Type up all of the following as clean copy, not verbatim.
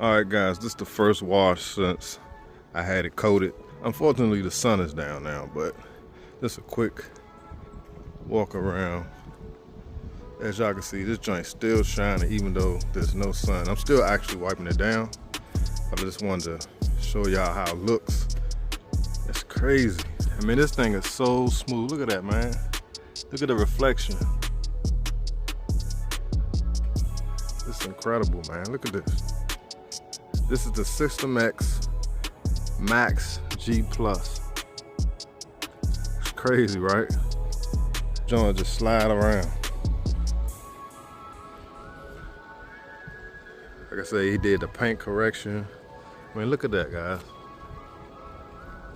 All right, guys, this is the first wash since I had it coated. Unfortunately, the sun is down now, but just a quick walk around. As y'all can see, this joint's still shining even though there's no sun. I'm still actually wiping it down, but I just wanted to show y'all how it looks. It's crazy. I mean, this thing is so smooth. Look at that, man. Look at the reflection. This is incredible, man. Look at this. This is the System X Max G Plus. It's crazy, right? Joint just slide around. Like I say, he did the paint correction. I mean, look at that, guys.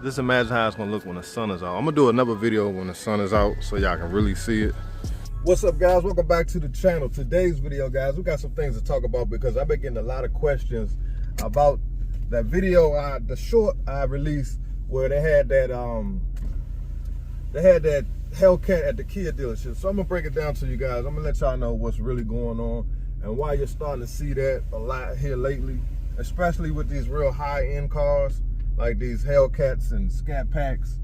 Just imagine how it's gonna look when the sun is out. I'm gonna do another video when the sun is out so y'all can really see it. What's up, guys? Welcome back to the channel. Today's video, guys, we got some things to talk about because I've been getting a lot of questions about that video, the short I released where they had that Hellcat at the Kia dealership. So I'm gonna break it down to you guys. I'm gonna let y'all know what's really going on and why you're starting to see that a lot here lately, especially with these real high-end cars like these Hellcats and Scat Packs.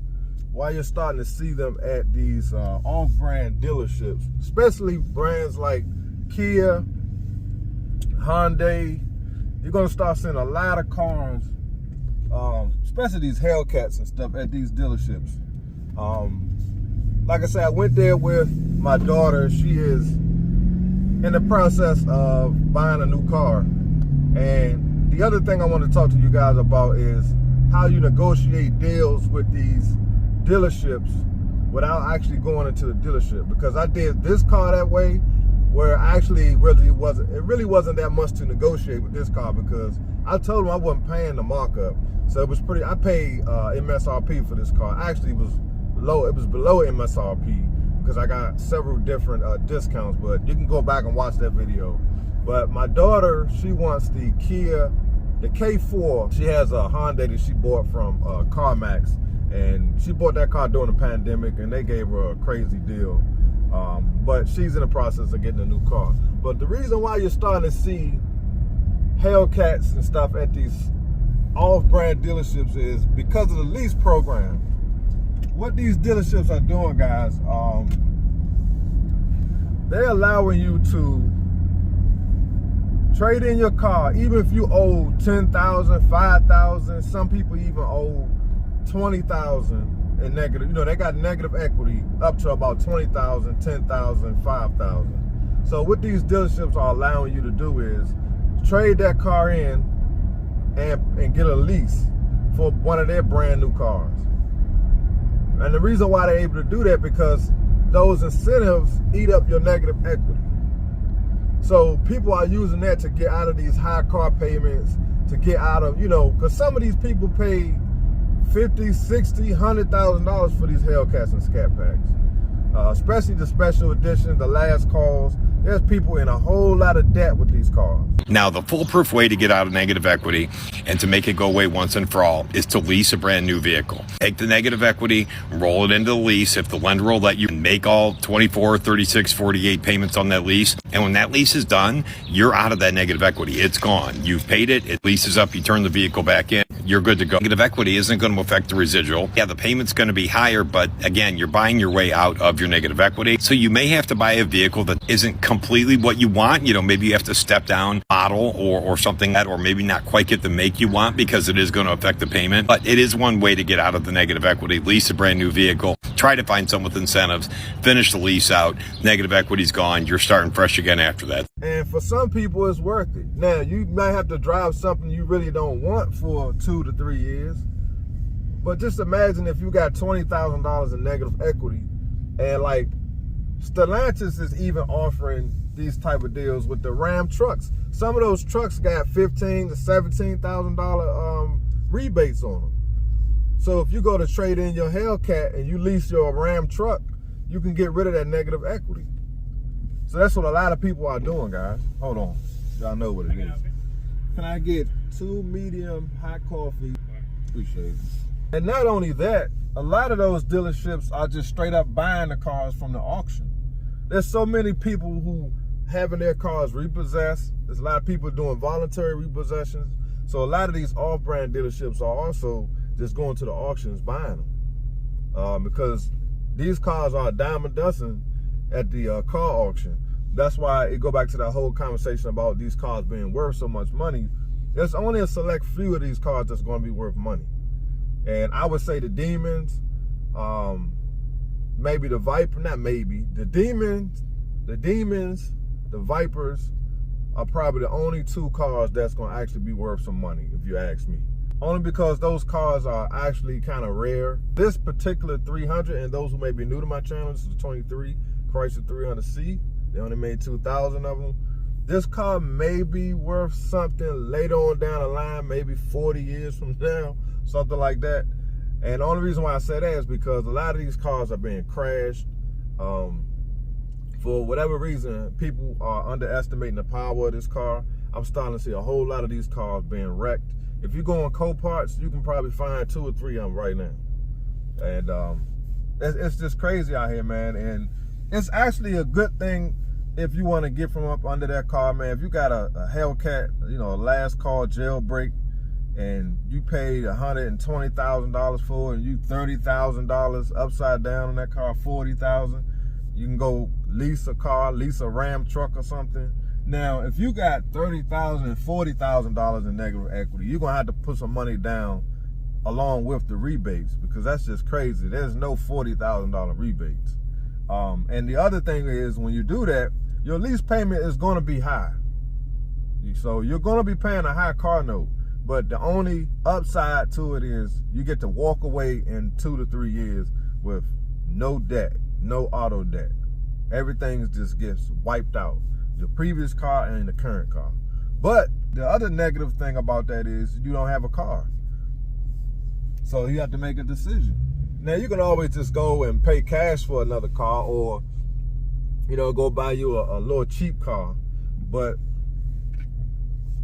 Why you're starting to see them at these off-brand dealerships, especially brands like Kia, Hyundai. You're gonna start seeing a lot of cars, especially these Hellcats and stuff at these dealerships. Like I said, I went there with my daughter. She is in the process of buying a new car. And the other thing I want to talk to you guys about is how you negotiate deals with these dealerships without actually going into the dealership. Because I did this car that way, where actually it really wasn't that much to negotiate with this car because I told them I wasn't paying the markup. So it was I paid MSRP for this car. Actually it was below MSRP because I got several different discounts, but you can go back and watch that video. But my daughter, she wants the Kia, the K4. She has a Honda that she bought from CarMax, and she bought that car during the pandemic and they gave her a crazy deal. But she's in the process of getting a new car. But the reason why you're starting to see Hellcats and stuff at these off-brand dealerships is because of the lease program. What these dealerships are doing, guys, they're allowing you to trade in your car, even if you owe $10,000, $5,000. Some people even owe $20,000 in negative. You know, they got negative equity up to about $20,000, $10,000, $5,000. So what these dealerships are allowing you to do is trade that car in and get a lease for one of their brand new cars. And the reason why they're able to do that because those incentives eat up your negative equity. So people are using that to get out of these high car payments, to get out of, you know, because some of these people pay $50,000, $60,000, $100,000 for these Hellcats and Scat Packs. Especially the special edition, the last calls. There's people in a whole lot of debt with these cars. Now, the foolproof way to get out of negative equity and to make it go away once and for all is to lease a brand new vehicle. Take the negative equity, roll it into the lease. If the lender will let you, make all 24, 36, 48 payments on that lease. And when that lease is done, you're out of that negative equity. It's gone. You've paid it. It leases up. You turn the vehicle back in. You're good to go. Negative equity isn't going to affect the residual. Yeah, the payment's going to be higher, but again, you're buying your way out of your negative equity. So you may have to buy a vehicle that isn't completely what you want. You know, maybe you have to step down model or something that, or maybe not quite get the make you want because it is going to affect the payment. But it is one way to get out of the negative equity. Lease a brand new vehicle. Try to find some with incentives. Finish the lease out. Negative equity's gone. You're starting fresh again after that. And for some people, it's worth it. Now, you might have to drive something you really don't want for 2 to 3 years. But just imagine if you got $20,000 in negative equity, and like Stellantis is even offering these type of deals with the Ram trucks. Some of those trucks got $15,000 to $17,000 rebates on them. So if you go to trade in your Hellcat and you lease your Ram truck, you can get rid of that negative equity. So that's what a lot of people are doing, guys. Hold on, y'all know what it is. Can I get 2 medium hot coffee? Appreciate it. And not only that, a lot of those dealerships are just straight up buying the cars from the auction. There's so many people who having their cars repossessed. There's a lot of people doing voluntary repossessions. So a lot of these off-brand dealerships are also just going to the auctions buying them, because these cars are a dime a dozen at the car auction. That's why it go back to that whole conversation about these cars being worth so much money. There's only a select few of these cars that's going to be worth money. And I would say the Demons, maybe the Viper, not maybe, the Demons, the Vipers are probably the only two cars that's going to actually be worth some money, if you ask me. Only because those cars are actually kind of rare. This particular 300, and those who may be new to my channel, this is the 23 Chrysler 300C. They only made 2,000 of them. This car may be worth something later on down the line, maybe 40 years from now, something like that. And the only reason why I say that is because a lot of these cars are being crashed. For whatever reason, people are underestimating the power of this car. I'm starting to see a whole lot of these cars being wrecked. If you go on Coparts, you can probably find 2 or 3 of them right now. And it's just crazy out here, man. And it's actually a good thing if you want to get from up under that car, man. If you got a Hellcat, you know, a last call jailbreak, and you paid $120,000 for it, and you $30,000 upside down on that car, $40,000, you can go lease a car, lease a Ram truck or something. Now, if you got $30,000 and $40,000 in negative equity, you're gonna have to put some money down along with the rebates, because that's just crazy. There's no $40,000 rebates. And the other thing is, when you do that, your lease payment is going to be high. So you're going to be paying a high car note, but the only upside to it is you get to walk away in 2 to 3 years with no debt, no auto debt. Everything just gets wiped out, your previous car and the current car. But the other negative thing about that is you don't have a car. So you have to make a decision. Now, you can always just go and pay cash for another car, or, you know, go buy you a little cheap car, but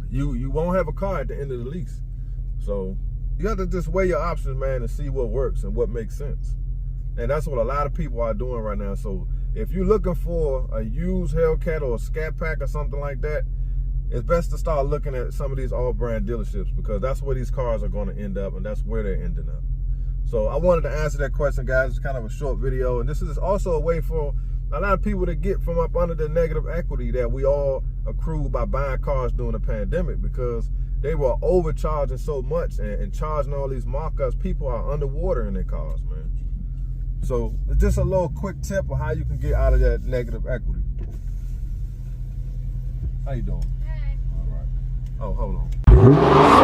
you won't have a car at the end of the lease. So you have to just weigh your options, man, and see what works and what makes sense. And that's what a lot of people are doing right now. So if you're looking for a used Hellcat or a Scat Pack or something like that, it's best to start looking at some of these all-brand dealerships, because that's where these cars are going to end up, and that's where they're ending up. So I wanted to answer that question, guys. It's kind of a short video, and this is also a way for a lot of people to get from up under the negative equity that we all accrued by buying cars during the pandemic, because they were overcharging so much and charging all these markups. People are underwater in their cars, man. So it's just a little quick tip of how you can get out of that negative equity. How you doing? Hi. All right. Oh, hold on.